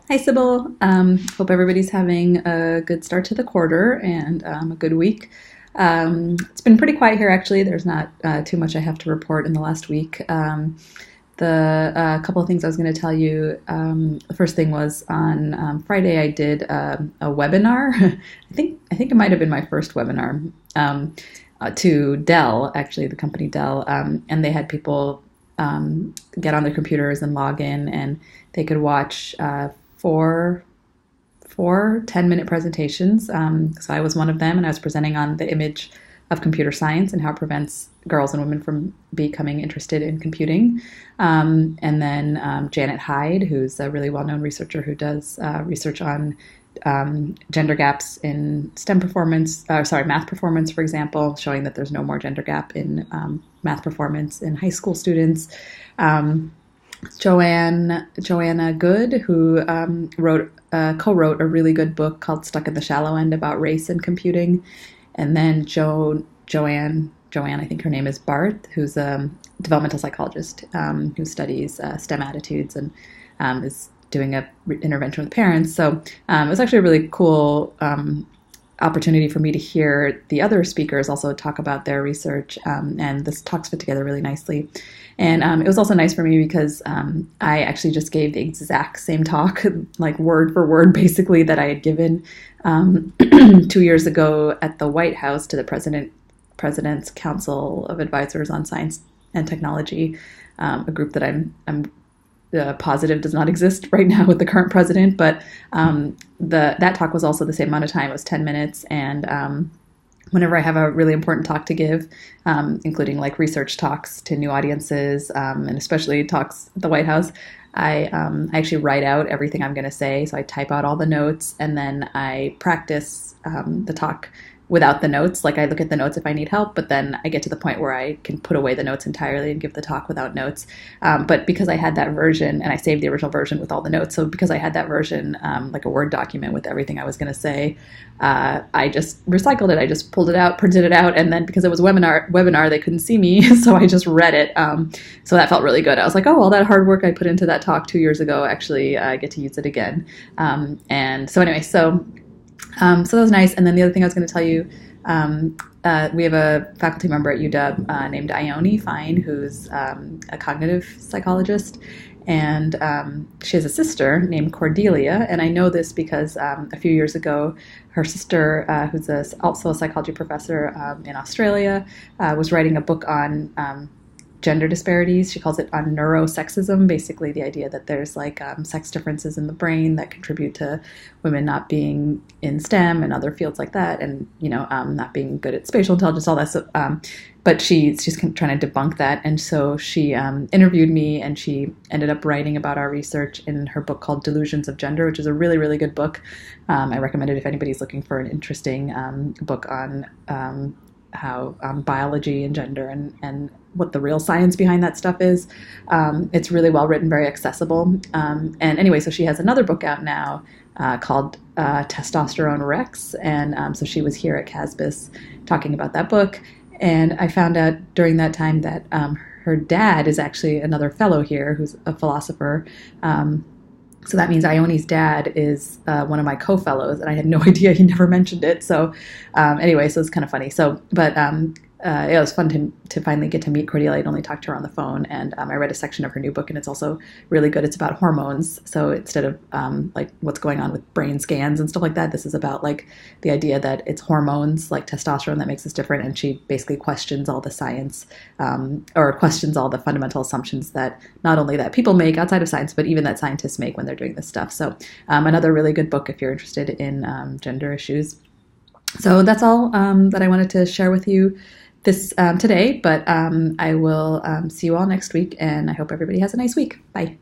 Hi, Sybil. Hope everybody's having a good start to the quarter and a good week. It's been pretty quiet here, actually. There's not too much I have to report in the last week. The couple of things I was going to tell you. The first thing was on Friday, I did a webinar. I think it might have been my first webinar to Dell, actually, the company Dell, and they had people get on their computers and log in, and they could watch four 10-minute presentations. So I was one of them, and I was presenting on the image of computer science and how it prevents girls and women from becoming interested in computing. And then Janet Hyde, who's a really well-known researcher who does research on gender gaps in STEM performance, math performance, for example, showing that there's no more gender gap in math performance in high school students. Joanna Good, who co-wrote a really good book called Stuck in the Shallow End about race and computing. And then Joanne, I think her name is Barth, who's a developmental psychologist who studies STEM attitudes and is doing a intervention with parents. So it was actually a really cool opportunity for me to hear the other speakers also talk about their research, and this talks fit together really nicely. And it was also nice for me because I actually just gave the exact same talk, like word for word, basically, that I had given 2 years ago at the White House to the President's Council of Advisors on Science and Technology, a group that I'm positive does not exist right now with the current president, but that talk was also the same amount of time. It was 10 minutes, and whenever I have a really important talk to give, including like research talks to new audiences, and especially talks at the White House, I actually write out everything I'm going to say. So I type out all the notes, and then I practice the talk without the notes. Like, I look at the notes if I need help, but then I get to the point where I can put away the notes entirely and give the talk without notes. But because I had that version, and I saved the original version with all the notes, so because I had that version, like a Word document with everything I was going to say, I just recycled it. I just pulled it out, printed it out, and then because it was a webinar, they couldn't see me, so I just read it. So that felt really good. I was like, oh, all that hard work I put into that talk 2 years ago, actually, I get to use it again. And so anyway, so that was nice. And then the other thing I was going to tell you, we have a faculty member at UW named Ione Fine, who's a cognitive psychologist, and she has a sister named Cordelia. And I know this because a few years ago, her sister, who's also a psychology professor in Australia, was writing a book on gender disparities. She calls it on neurosexism, basically the idea that there's like sex differences in the brain that contribute to women not being in STEM and other fields like that, and not being good at spatial intelligence, all that stuff. But she's trying to debunk that, and so she interviewed me, and she ended up writing about our research in her book called Delusions of Gender, which is a really, really good book. I recommend it if anybody's looking for an interesting book on how biology and gender and what the real science behind that stuff is. It's really well written, very accessible. And anyway, so she has another book out now called Testosterone Rex. And so she was here at CASBIS talking about that book. And I found out during that time that her dad is actually another fellow here who's a philosopher. So that means Ione's dad is one of my co-fellows, and I had no idea. He never mentioned it. So anyway, so it's kind of funny. So, but it was fun to finally get to meet Cordelia. I'd only talked to her on the phone, and I read a section of her new book, and it's also really good. It's about hormones. So instead of like what's going on with brain scans and stuff like that, this is about like the idea that it's hormones like testosterone that makes us different. And she basically questions all the science, or questions all the fundamental assumptions that not only that people make outside of science, but even that scientists make when they're doing this stuff. So another really good book if you're interested in gender issues. So that's all that I wanted to share with you this today, but I will see you all next week, and I hope everybody has a nice week. Bye.